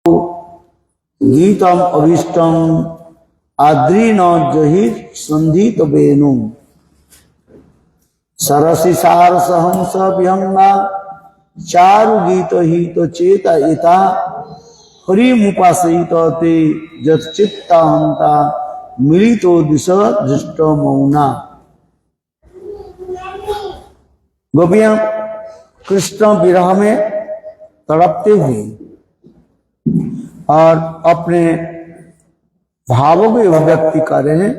गीतम अभीष्टम आद्रीन जहि संधित वेणु सरसी सारस हंस व्यंगा चारु गीत हित चेत इता हरि मुपासयित ते यच्चित्ता हंता मिलितो दिश दृष्ट मौना। गोपियां कृष्ण विरह में तड़पते हुए और अपने भावों की अभिव्यक्ति कर रहे हैं,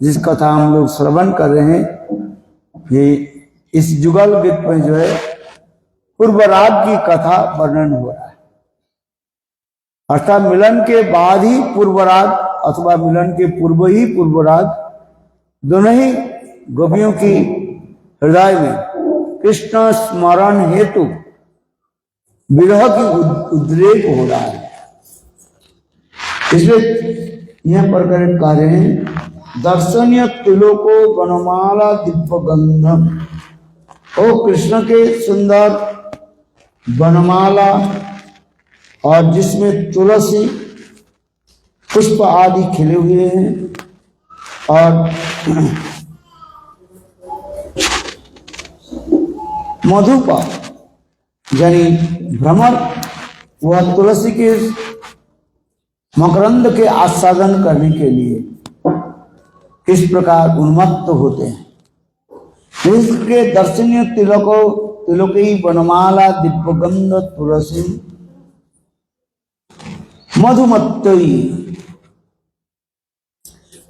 जिस कथा हम लोग श्रवण कर रहे हैं। ये इस जुगल गीत में जो है पूर्वराग की कथा वर्णन हो रहा है, अर्थात मिलन के बाद ही पूर्वराग अथवा मिलन के पूर्व ही पूर्वराग, दोनों ही गोपियों की हृदय में कृष्ण स्मरण हेतु विरह की उद्रेक हो रहा है। इसलिए यहां पर कह रहे हैं दर्शनीय तिलोको वनमाला दिव्य गंधम। ओ कृष्ण के सुंदर वनमाला और जिसमें तुलसी पुष्प आदि खिले हुए हैं और मधुपा यानी भ्रमर वह तुलसी के मकरंद के आस्वादन करने के लिए किस प्रकार उन्मत्त होते हैं। इसके दर्शनीय तिलकी वनमाला दिव्यगंध तुलसी मधुमत्तई।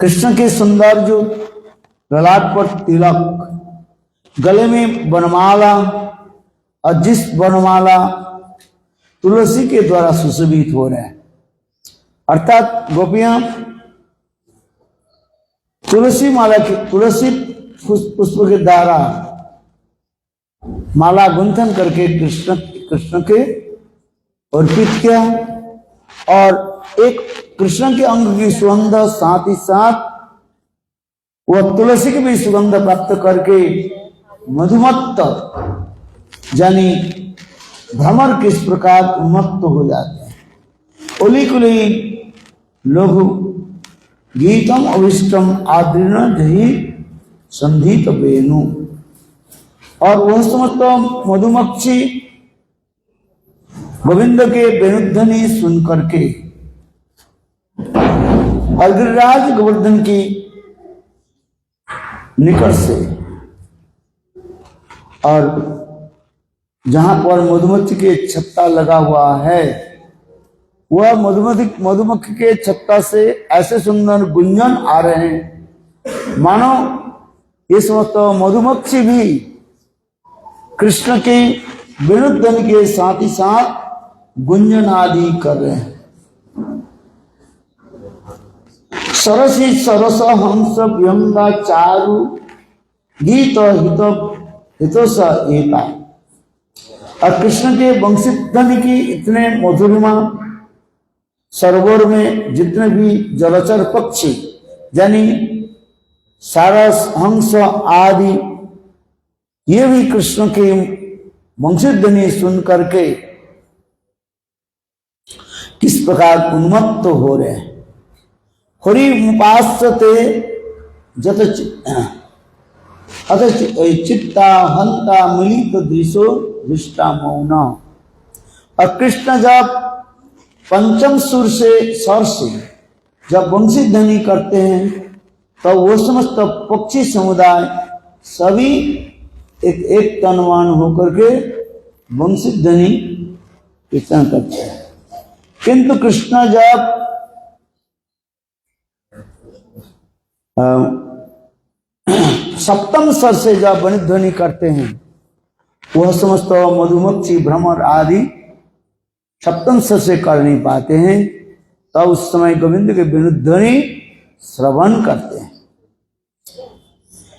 कृष्ण के सुंदर जो ललाट पर तिलक, गले में वनमाला और जिस वनमाला तुलसी के द्वारा सुशोभित हो रहे हैं, अर्थात गोपियां तुलसी माला की तुलसी पुष्प के द्वारा माला गुंथन करके कृष्ण के अर्पित किया और एक कृष्ण के अंग की सुगंध साथ ही साथ वह तुलसी की भी सुगंध प्राप्त करके मधुमत्त यानी भ्रमर किस प्रकार उन्मत्त हो जाते हैं। ओली कुली लघु गीतम अविष्टम आदृण जहि संधित वेणु। और वह समस्त मधुमक्षी गोविंद के वेणुध्वनि सुन करके गिरिराज गोवर्धन की निकट से और जहां पर मधुमक्खी के छत्ता लगा हुआ है, वह मधुमक्खी के छत्ता से ऐसे सुंदर गुंजन आ रहे हैं मानो ये समस्त मधुमक्खी भी कृष्ण के वेणुध्वनि के साथ ही साथ गुंजन आदि कर रहे हैं। सरसी सरस हंस व्यंगा चारु गीत हितोस एता। और कृष्ण के वंशीध्वनि की इतने मधुरिमा, सरोवर में जितने भी जलचर पक्षी यानी सारस हंस आदि, ये भी कृष्ण की वंशीध्वनि सुन करके किस प्रकार उन्मत्त हो रहे हैं। हरि मुपास्यते जत चित्ता हंता मिलित दृशो दृष्टा मौना। और कृष्ण जब पंचम सुर से स्वर से जब वंशी ध्वनि करते हैं तो वो समस्त पक्षी समुदाय सभी एक तनवान होकर के वंशी ध्वनि कीर्तन करते हैं। किंतु कृष्ण जब सप्तम स्वर से जब वनिध्वनि करते हैं, वह समस्त मधुमक्खी भ्रमर आदि सप्तम स्वर से कर नहीं पाते हैं, तब उस समय गोविंद के वेणुध्वनि श्रवण करते हैं।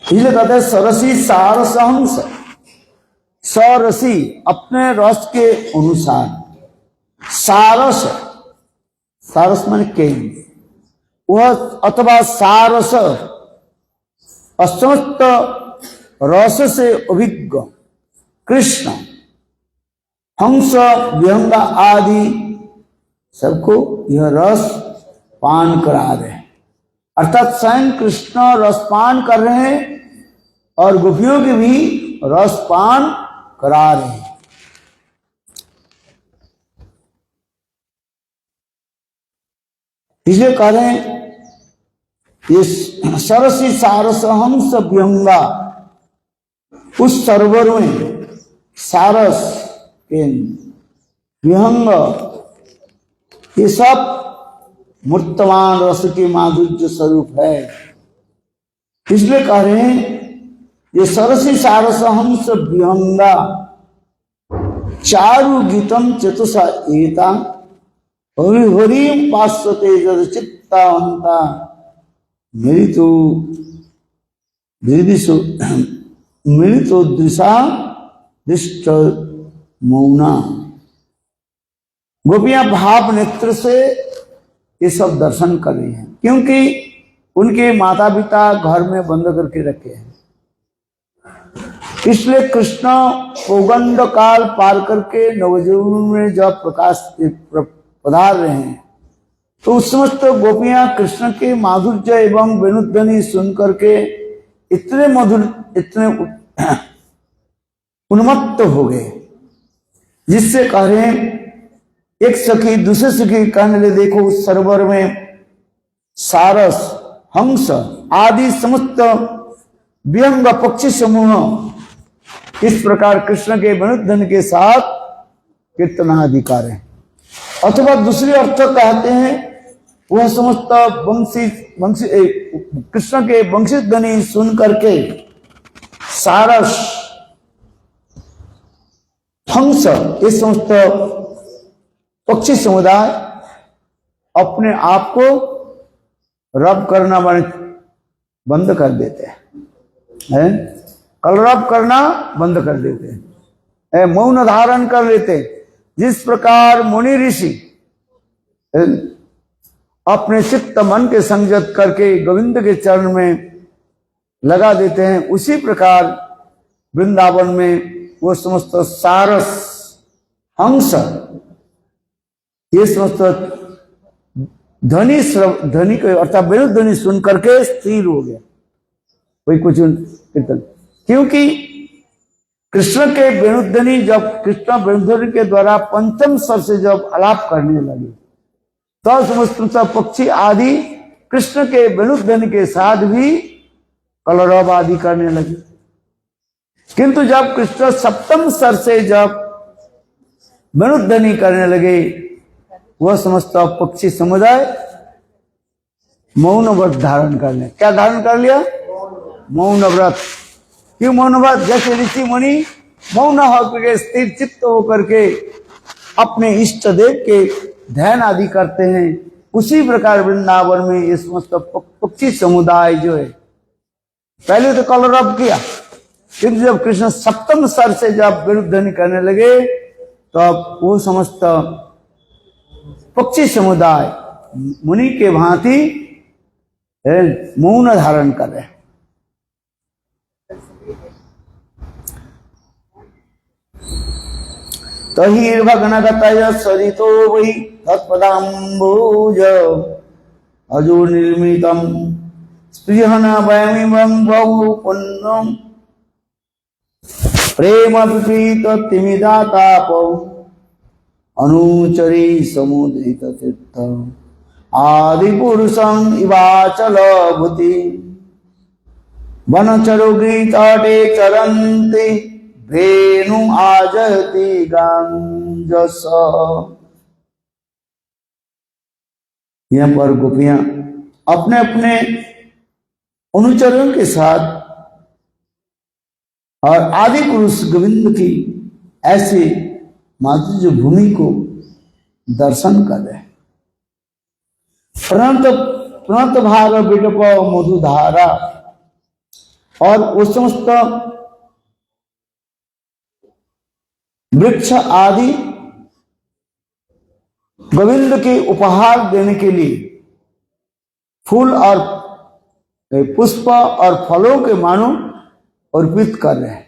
इसलिए कहते हैं सरसी सारस हंस। सरसी अपने रस के अनुसार, सारस सारस माने केंद्र, वह अथवा सारस समस्त रस से अभिज्ञ कृष्ण हंस विहंगा आदि सबको यह रस पान करा रहे हैं, अर्थात स्वयं कृष्ण रस पान कर रहे हैं और गोपियों के भी रस पान करा रहे हैं। इसलिए कह रहे हैं ये सरसी सारस हंस व्यंगा, उस सरोवर में सारस के विहंग ये सब मूर्तमान रस के माधुर्य स्वरूप है। इसलिए कह रहे हैं ये सरसी सारस हंस विहंगा चारु गीतम चतुषा एता हरि पार्श्वते जद चित्तावंता मिलितो दृशा दृष्ट मौना। गोपियां भाव नेत्र से ये सब दर्शन कर रही हैं, क्योंकि उनके माता पिता घर में बंद करके रखे हैं। इसलिए कृष्ण पौगंड काल पार करके नवजीवन में जब प्रकाश पधार रहे हैं तो उस समय तो गोपियां कृष्ण के माधुर्य एवं वेणुध्वनि सुन करके इतने मधुर, इतने उन्मत्त हो गए, जिससे कह रहे हैं एक सखी दूसरे सखी कहने लगे देखो उस सरोवर में सारस हंस आदि समस्त व्यंग पक्षी समूह इस प्रकार कृष्ण के वेणुध्वनि के साथ कीर्तनाधिकार है। अथवा दूसरे अर्थ कहते हैं वह समस्त वंशी कृष्ण के वंशी ध्वनि सुन करके सारस हंस ये समस्त पक्षी समुदाय अपने आप को रब करना बंद कर देते हैं, कलरब करना बंद कर देते हैं, मौन धारण कर लेते हैं। जिस प्रकार मुनि ऋषि अपने चित्त मन के संयत करके गोविंद के चरण में लगा देते हैं, उसी प्रकार वृंदावन में वो समस्त सारस हंस ये समस्त ध्वनि को अर्थात वेणु ध्वनि सुन करके स्थिर हो गया। कोई कुछ कीर्तन, क्योंकि कृष्ण के वेणुध्वनि जब कृष्ण वेणुध्वनि के द्वारा पंचम स्वर से जब आलाप करने लगे तो समस्त पक्षी आदि कृष्ण के वेणुध्वनि के साथ भी कलरव आदि करने लगे। किंतु जब कृष्ण सप्तम स्वर से जब वेणुध्वनि करने लगे वह समस्त पक्षी समुदाय मौन व्रत धारण कर लिया। क्या धारण कर लिया? मौन व्रत। क्यों मौन व्रत? जैसे ऋषि मुनि मौन होकर स्थिर चित्त होकर के अपने इष्ट देव के ध्यान आदि करते हैं, उसी प्रकार वृंदावन में ये समस्त पक्षी समुदाय जो है पहले तो कलरव किया, किंतु जब कृष्ण सप्तम स्वर से जब वेणुध्वनि करने लगे तो अब वो समस्त पक्षी समुदाय मुनि के भांति मौन धारण कर रहे। तहिर्भग्नगतय सरितो वै तत्पदाम्बुज अजो निर्मितम् स्पृहन वयमिमं बहु पुण्यम् प्रेम विपरीत तिमिदातापौ अनुचरी समुदित तीर्थ आदि पुरुषं इवाचल भूति वनचरो गीताटे चरन्ति वेणु आजयति गांजस। यहाँ पर गोपियां अपने अपने अनुचरों के साथ और आदि पुरुष गोविंद की ऐसी माधुर्य भूमि को दर्शन कर रहे हैं। प्रणत भाग विडप मधुधारा और उस समस्त वृक्ष आदि गोविंद के उपहार देने के लिए फूल और पुष्प और फलों के मानो अर्पित कर रहे हैं।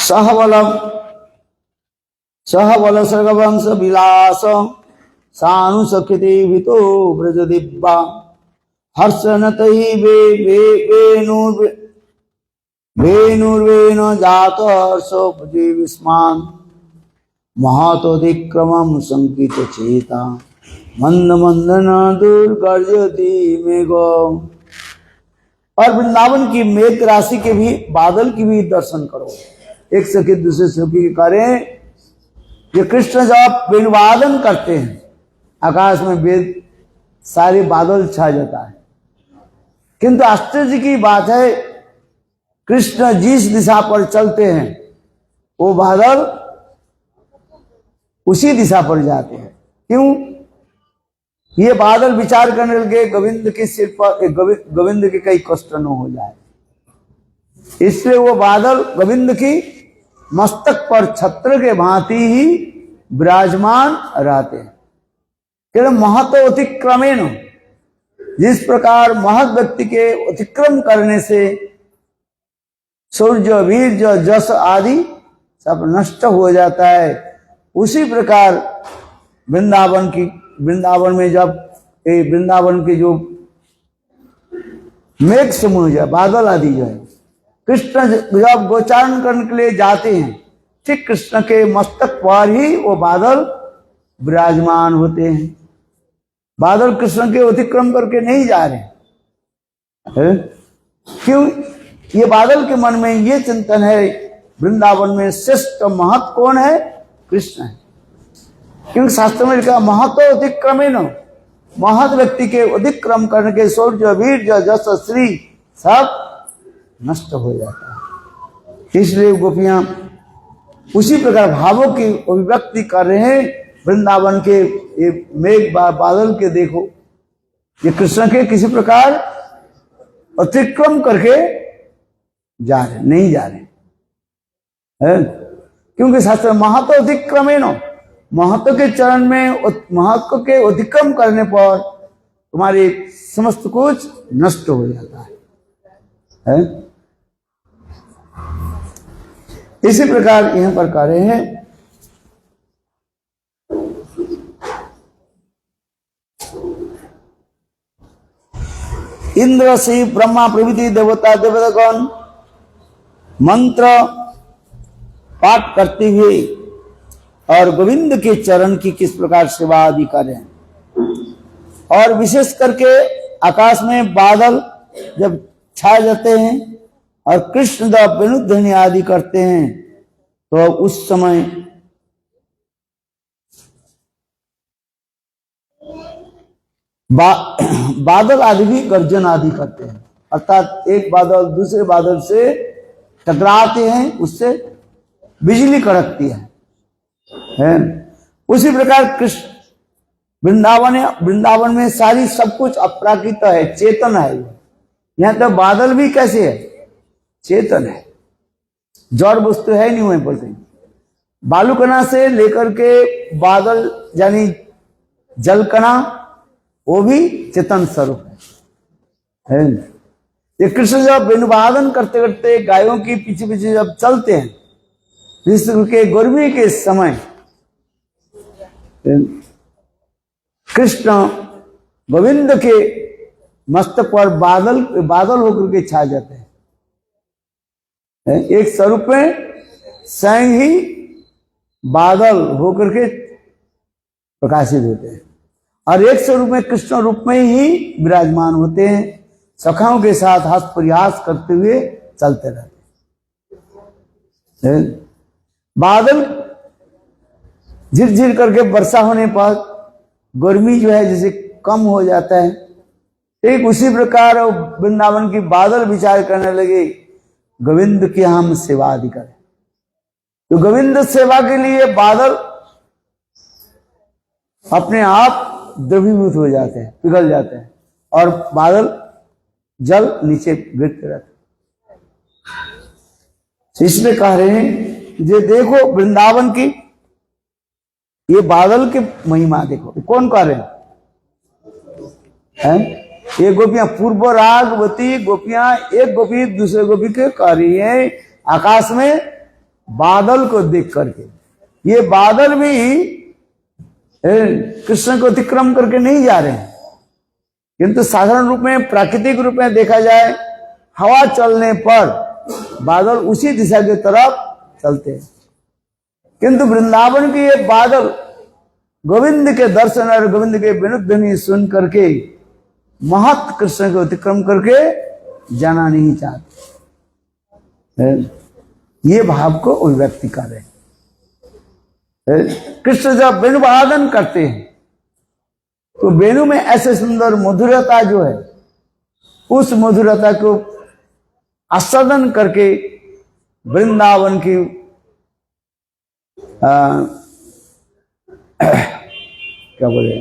सहबल सर्गवंश विलास सानुसखिति वितो ब्रज दिव्या हर्षनतहि वेणुर्वेण जात हर्षो भुजि विस्मान महतोधिक्रमं संकित चेता मंद मंदन दुर्गर्जति मेघ। और वृंदावन की मेघ राशि के भी बादल की भी दर्शन करो। एक सखी दूसरे सखी के करें, ये कृष्ण जब वेणुवादन करते हैं आकाश में वेद सारे बादल छा जाता है। किंतु आश्चर्य की बात है, कृष्ण जिस दिशा पर चलते हैं वो बादल उसी दिशा पर जाते हैं। क्यों? ये बादल विचार करने लगे गोविंद के सिर पर गोविंद के कई कष्ट न हो जाए, इसलिए वो बादल गोविंद की मस्तक पर छत्र के भांति ही विराजमान रहते हैं। केवल महतो अतिक्रमेण, जिस प्रकार महत व्यक्ति के अतिक्रम करने से सूर्य वीर्य जस आदि सब नष्ट हो जाता है, उसी प्रकार वृंदावन में जब वृंदावन के जो मेघ समूह जो बादल आदि जो है, कृष्ण जब गोचारण करने के लिए जाते हैं, ठीक कृष्ण के मस्तक पर ही वो बादल विराजमान होते हैं। बादल कृष्ण के अतिक्रम करके नहीं जा रहे हैं। क्यों? ये बादल के मन में ये चिंतन है, वृंदावन में श्रेष्ठ महत कौन है? कृष्ण है। क्योंकि शास्त्र में लिखा महतो अतिक्रमेण, महत व्यक्ति के अतिक्रम करने के शौर्य वीर्य जस श्री सब नष्ट हो जाता है। इसलिए गोपियां उसी प्रकार भावों की अभिव्यक्ति कर रहे हैं। वृंदावन के ये मेघ बादल के देखो, ये कृष्ण के किसी प्रकार अतिक्रम करके जा रहे नहीं जा रहे है। क्योंकि शास्त्र महतो अतिक्रमेण, महत्व के चरण में महत्व के अतिक्रम करने पर तुम्हारे समस्त कुछ नष्ट हो जाता है। इसी प्रकार यहां पर कह रहे हैं, इंद्र से ब्रह्मा प्रभृति देवता देवतागण मंत्र पाठ करते हुए और गोविंद के चरण की किस प्रकार सेवा आदि करें। और विशेष करके आकाश में बादल जब छा जाते हैं और कृष्ण जब वेणुध्वनि आदि करते हैं, तो उस समय बादल आदि भी गर्जन आदि करते हैं, अर्थात एक बादल दूसरे बादल से टकराते हैं, उससे बिजली कड़कती है। उसी प्रकार कृष्ण वृंदावन में सारी सब कुछ अपराकृत है, चेतन है। यहां तो बादल भी कैसे है? चेतन है, जड़ वस्तु है नहीं वहीं पर। बालुकणा से लेकर के बादल यानी जलकणा, वो भी चेतन स्वरूप है। ये कृष्ण जब वेणुवादन करते करते गायों के पीछे पीछे जब चलते हैं, विश्व के गर्मी के समय कृष्ण गोविंद के मस्तक पर बादल होकर के छा जाते हैं। एक स्वरूप में स्वयं ही बादल होकर के प्रकाशित होते हैं, और एक स्वरूप में कृष्ण रूप में ही विराजमान होते हैं, सखाओं के साथ हास प्रयास करते हुए चलते रहते हैं। बादल झिरझिर करके वर्षा होने पर गर्मी जो है जैसे कम हो जाता है, ठीक उसी प्रकार वृंदावन की बादल विचार करने लगे गोविंद की हम सेवा आदि करें। तो गोविंद सेवा के लिए बादल अपने आप द्रवीभूत हो जाते हैं, पिघल जाते हैं, और बादल जल नीचे गिरते रहते। इसलिए कह रहे हैं जे देखो वृंदावन की ये बादल की महिमा देखो। कौन कह रहे हैं? ये गोपियां पूर्व रागवती गोपियां एक गोपी दूसरे गोपी के कह रही है, आकाश में बादल को देख करके। ये बादल भी कृष्ण को अतिक्रम करके नहीं जा रहे हैं, किंतु साधारण रूप में प्राकृतिक रूप में देखा जाए हवा चलने पर बादल उसी दिशा की तरफ चलते हैं, किंतु वृंदावन के ये बादल गोविंद के दर्शन और गोविंद के विनुध्वनि सुन करके महत कृष्ण को अतिक्रम करके जाना नहीं चाहते। ये भाव को अभिव्यक्ति कर रहे हैं। कृष्ण जब वेणु वादन करते हैं तो वेणु में ऐसे सुंदर मधुरता जो है, उस मधुरता को आस्वादन करके वृंदावन की क्या बोले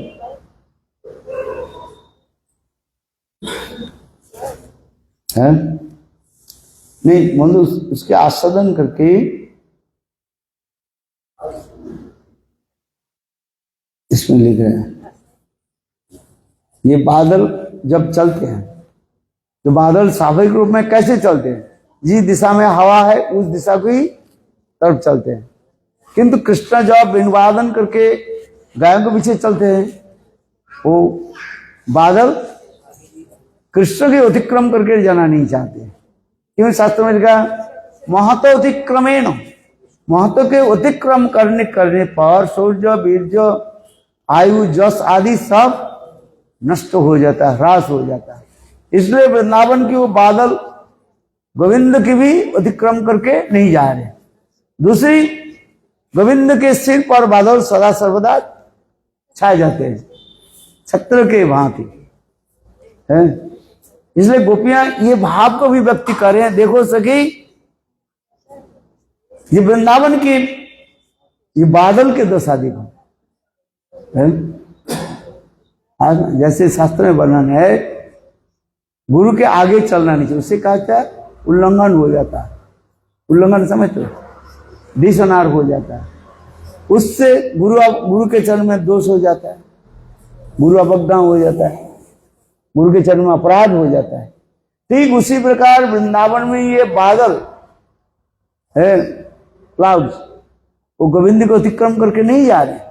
है नहीं मधु, उसके आस्वादन करके इसमें लिख रहे हैं। ये बादल जब चलते हैं तो बादल स्वाभाविक रूप में कैसे चलते हैं, जिस दिशा में हवा है उस दिशा को ही तरफ चलते हैं, किंतु कृष्ण जब वेणुवादन करके गायों के पीछे चलते हैं, वो बादल कृष्ण के अतिक्रम करके जाना नहीं चाहते। क्यों? शास्त्र में लिखा महतो अतिक्रमेण, महत्व के अतिक्रम करने पर शौर्य वीर्य आयु जस आदि सब नष्ट हो जाता है, ह्रास हो जाता है। इसलिए वृंदावन की वो बादल गोविंद की भी अतिक्रम करके नहीं जा रहे। दूसरी, गोविंद के सिर पर बादल सदा सर्वदा छाए जाते हैं छत्र के भांति है। इसलिए गोपियां ये भाव को भी व्यक्त कर रहे हैं। देखो सखी, ये वृंदावन की ये बादल के दशा देखो है? जैसे शास्त्र में वर्णन है, गुरु के आगे चलना नहीं चाहिए, उससे कहा क्या उल्लंघन हो जाता है। उल्लंघन समझते हो, डिसऑनर हो जाता है, उससे गुरु के चरण में दोष हो जाता है, गुरु अवज्ञा हो जाता है, गुरु के चरण में अपराध हो जाता है। ठीक उसी प्रकार वृंदावन में ये बादल है, क्लाउड्स, वो गोविंद को अतिक्रम करके नहीं जा रहे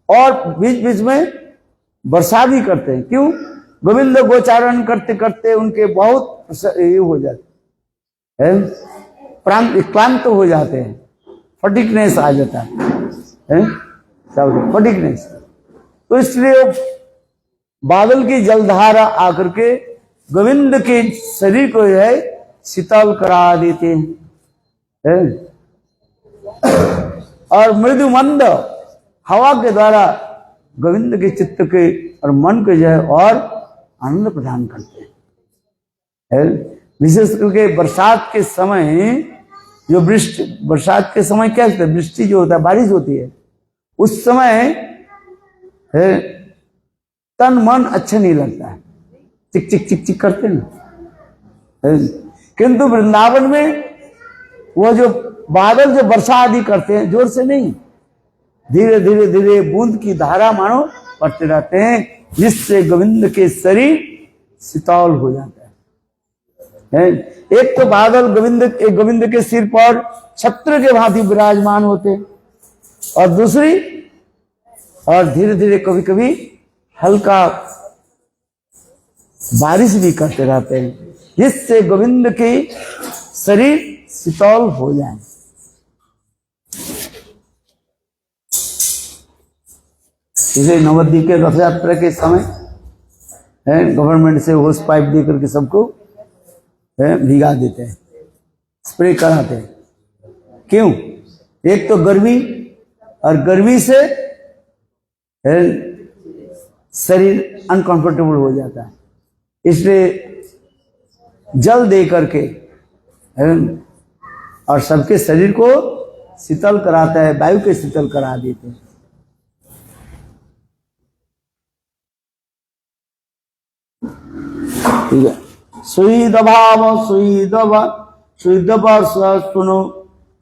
और बीच बीच में वर्षा भी करते हैं। क्यों? गोविंद गोचारण करते करते उनके बहुत ये हो जाते हैं, क्लांत हो जाते हैं, फटिकनेस आ जाता है फटिकनेस। तो इसलिए बादल की जलधारा आकर के गोविंद के शरीर को है शीतल करा देते हैं और मृदु मंद हवा के द्वारा गोविंद के चित्त के और मन को जो है और आनंद प्रदान करते हैं। विशेष करके बरसात के समय जो वृष्टि, बरसात के समय क्या होता है, वृष्टि जो होता है, बारिश होती है, उस समय है तन मन अच्छा नहीं लगता है, चिक चिक चिक चिक करते ना। किंतु वृंदावन में वो जो बादल जो वर्षा आदि करते हैं, जोर से नहीं, धीरे धीरे धीरे बूंद की धारा मानो पड़ते रहते हैं, जिससे गोविंद के शरीर शीतल हो जाता है। एक तो बादल गोविंद के सिर पर छत्र के भांति विराजमान होते, और दूसरी, और धीरे धीरे कभी कभी हल्का बारिश भी करते रहते हैं, जिससे गोविंद के शरीर शीतल हो जाए। इसे नवद्वीप के रथ यात्रा के समय गवर्नमेंट से होस पाइप दे करके सबको भिगा देते हैं, स्प्रे कराते हैं। क्यों? एक तो गर्मी, और गर्मी से शरीर अनकंफर्टेबल हो जाता है, इसलिए जल दे करके और सबके शरीर को शीतल कराता है, वायु के शीतल करा देते हैं। ठीक है। सुईदभाव सुईदव सुनो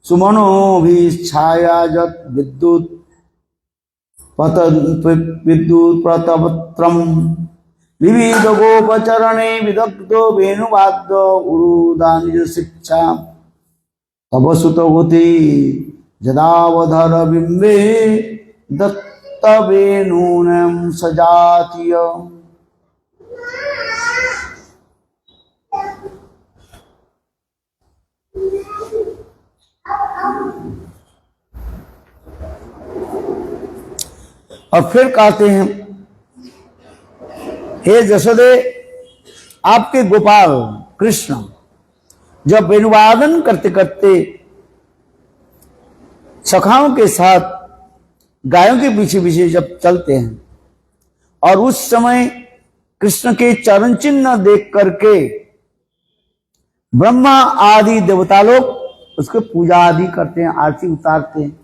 सुमनो भी छाया जत विद्युत प्रतवत्रम विविध गोपचरणे विदग्धो वेणुवाद्य उरुदा निज शिक्षा तब सुतगति जदावधर बिंबे दत्तवेनूनम सजातीय। और फिर कहते हैं, हे जसोदे, आपके गोपाल कृष्ण जब वेणुवादन करते करते सखाओं के साथ गायों के पीछे पीछे जब चलते हैं, और उस समय कृष्ण के चरण चिन्ह देख करके ब्रह्मा आदि देवता लोग उसको पूजा आदि करते हैं, आरती उतारते हैं।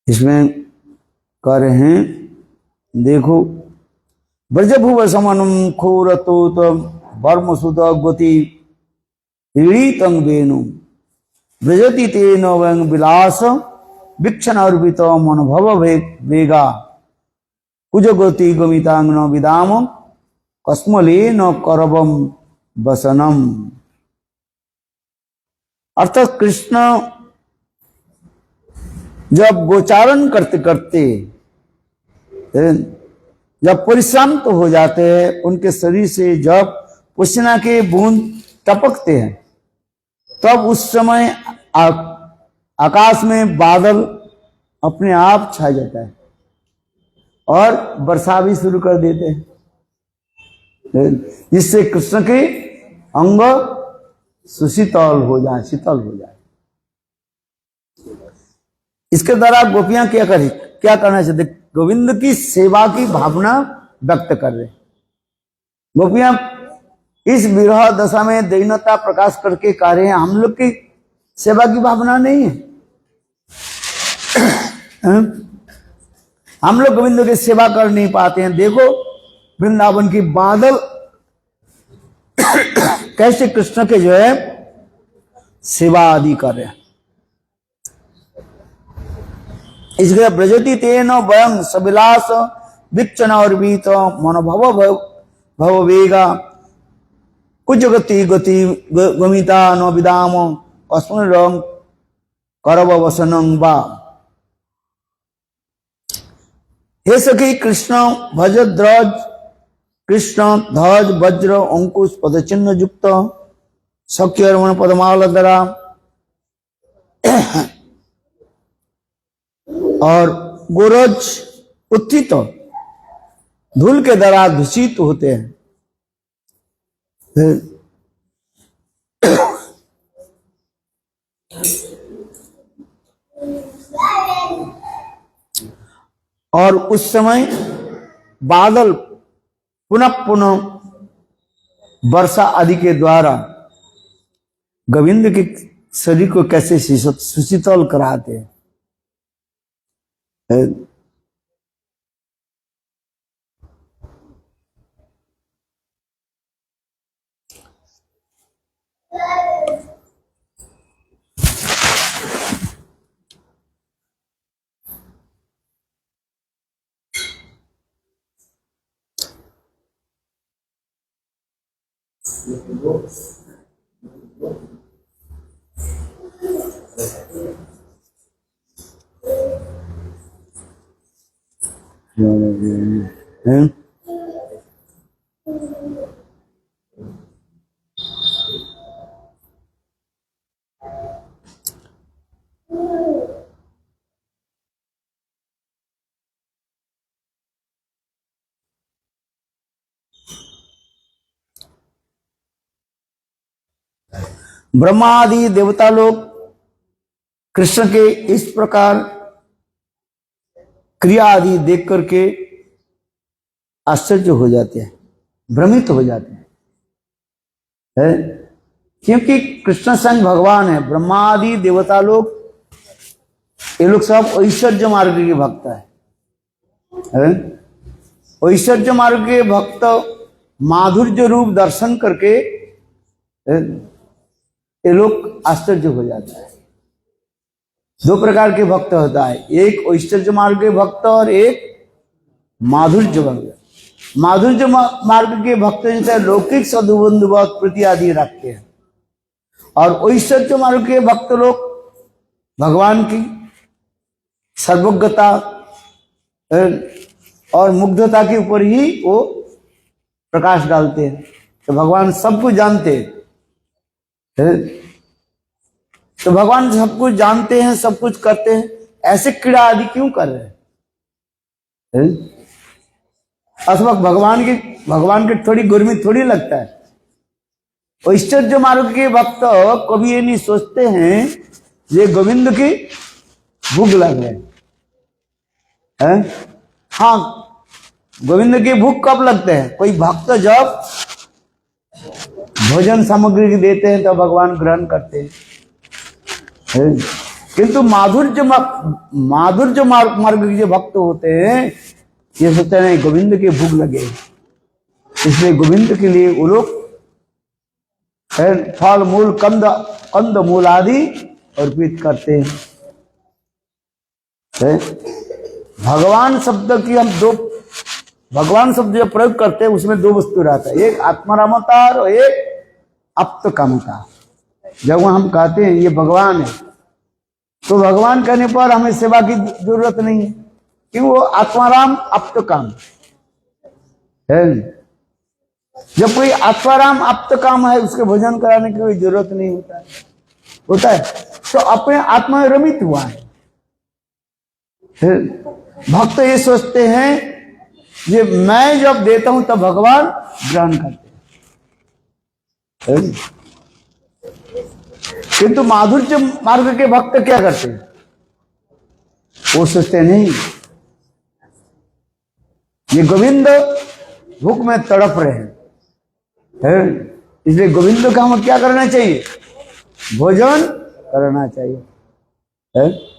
इसमें कह रहे हैं, देखो, ब्रजभुव समनम खोरतोत वर्म सुत गति रीतंग वेणु ब्रजति तेन वंग विलास वीक्षण अर्पित मनोभव वेगा कुजगति गमितांग न विदाम कस्मले न करवम वसनम। अर्थात कृष्ण जब गोचारण करते करते जब परिश्रांत हो जाते हैं, उनके शरीर से जब पसीना के बूंद टपकते हैं, तब उस समय आकाश में बादल अपने आप छा जाता है और वर्षा भी शुरू कर देते हैं, जिससे कृष्ण के अंग सुशीतल हो जाए, शीतल हो जाए। इसके द्वारा गोपियां क्या करना चाहते, गोविंद की सेवा की भावना व्यक्त कर रहे। गोपियां इस विरह दशा में दैन्यता प्रकाश करके कह रहे हैं, हम लोग की सेवा की भावना नहीं है। हम लोग गोविंद की सेवा कर नहीं पाते हैं। देखो वृंदावन की बादल कैसे कृष्ण के जो है सेवा आदि कर रहे हैं। इसलिए ब्रजति तेन वयं सविलास वीक्षण और बीत मनोभव भव वेगा कुछ गति गति गमिता न विदाम अस्मन रंग करव वसनं बा। हे सखी, कृष्ण भज ध्वज, कृष्ण ध्वज वज्र अंकुश पदचिन्ह युक्त सख्य रमण पदमालधरा और गोरज उत्थित धूल के द्वारा दूषित होते हैं। और उस समय बादल पुनः पुनः वर्षा आदि के द्वारा गोविंद के शरीर को कैसे सुशीतल कराते हैं। ब्रह्मा आदि देवता लोग कृष्ण के इस प्रकार क्रिया आदि देख करके आश्चर्य हो जाते हैं, भ्रमित हो जाते हैं, क्योंकि कृष्ण स्वयं भगवान है। ब्रह्मा आदि देवता लोग, ये लोग सब ऐश्वर्य मार्ग के भक्त है। ऐश्वर्य मार्ग के भक्त माधुर्य रूप दर्शन करके ये लोग आश्चर्य हो जाता है। दो प्रकार के भक्त होता है, एक ऐश्वर्य मार्ग के भक्त और एक माधुर्य मार्ग। माधुर्य मार्ग के भक्त जैसे लौकिक सदुबंधुवत प्रीति आदि रखते हैं, और ऐश्वर्य मार्ग के भक्त लोग भगवान की सर्वज्ञता और मुग्धता के ऊपर ही वो प्रकाश डालते हैं। तो भगवान सब कुछ जानते हैं, तो भगवान सब कुछ जानते हैं, सब कुछ करते हैं, ऐसे क्रीड़ा आदि क्यों कर रहे हैं? अथवा भगवान के थोड़ी गुरमी थोड़ी लगता है। ऐश्वर्य मार्ग के भक्त कभी ये नहीं सोचते हैं ये गोविंद की भूख लग है। हाँ, गोविंद की भूख कब लगते हैं? कोई भक्त जब भोजन सामग्री देते हैं तो भगवान ग्रहण करते हैं। किंतु माधुर्य मार्ग के जो भक्त होते हैं ये सोचते हैं गोविंद की भूख लगे, इसलिए गोविंद के लिए वो लोग फल मूल कंद मूल आदि अर्पित करते हैं। भगवान शब्द की हम दो, भगवान शब्द जो प्रयोग करते हैं उसमें दो वस्तु रहता है, एक आत्मारामता और एक अप्त कामता। जब हम कहते हैं ये भगवान है, तो भगवान कहने पर हमें सेवा की जरूरत नहीं है, क्यों? वो आत्माराम अप्त काम है। जब कोई आत्माराम अप्त काम है उसके भोजन कराने की कोई जरूरत नहीं होता है, तो अपने आत्मा में रमित हुआ है। भक्त ये सोचते हैं ये मैं जब देता हूं तब भगवान ग्रहण करते हैं। किंतु माधुर्य मार्ग के भक्त क्या करते हैं? वो सोचते नहीं ये गोविंद भूख में तड़प रहे हैं, इसलिए गोविंद का हमें क्या करना चाहिए? भोजन करना चाहिए।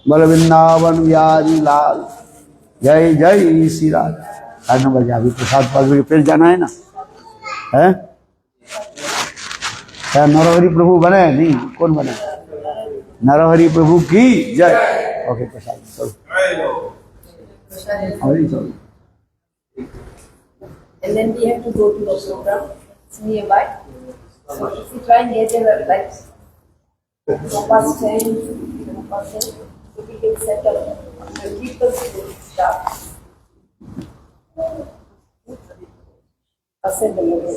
बोल वृंदावन बिहारी लाल, जय जय श्री राधा। 8 बजे अभी प्रसाद पास फिर जाना है ना, है क्या? नरहरि प्रभु बने? नहीं, कौन बने? नरहरि प्रभु की जय। ओके, प्रसाद चलो। And then we have to go to the program. It's nearby. So if we try and get there like 10:10, so we can set up the people's start. I'll send them over.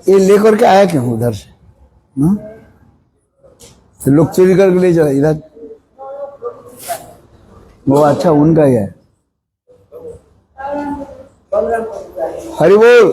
ये लेकर के आया क्यों उधर से? तो लोग चोरी करके ले जाए इधर। वो अच्छा उनका ही है। हरि बोल।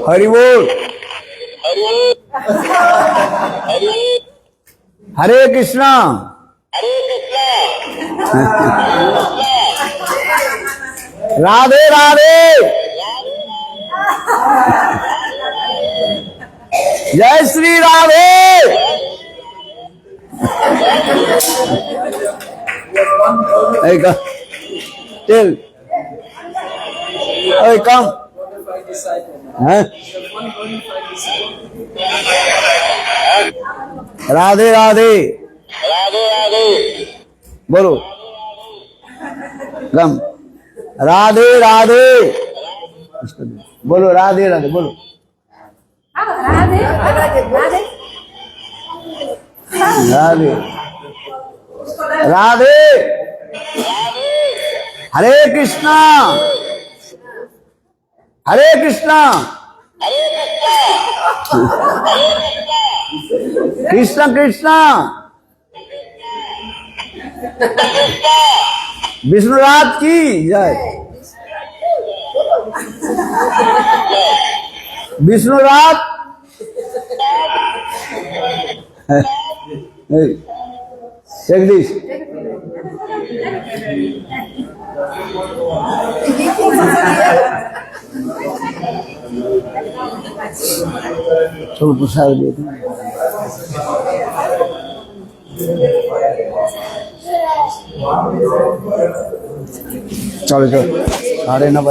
हरि बोल। हरे कृष्णा। राधे राधे। जय श्री राधे। टेल कम है। राधे राधे। बोलो गम। राधे राधे बोलो। राधे राधे बोलो। राधे राधे राधे राधे। हरे कृष्णा हरे कृष्णा कृष्णा कृष्णा विष्णुराज की जय। विष्णुराज जगदीश चलो प्रसाद देते हैं। चलो चलो 9:30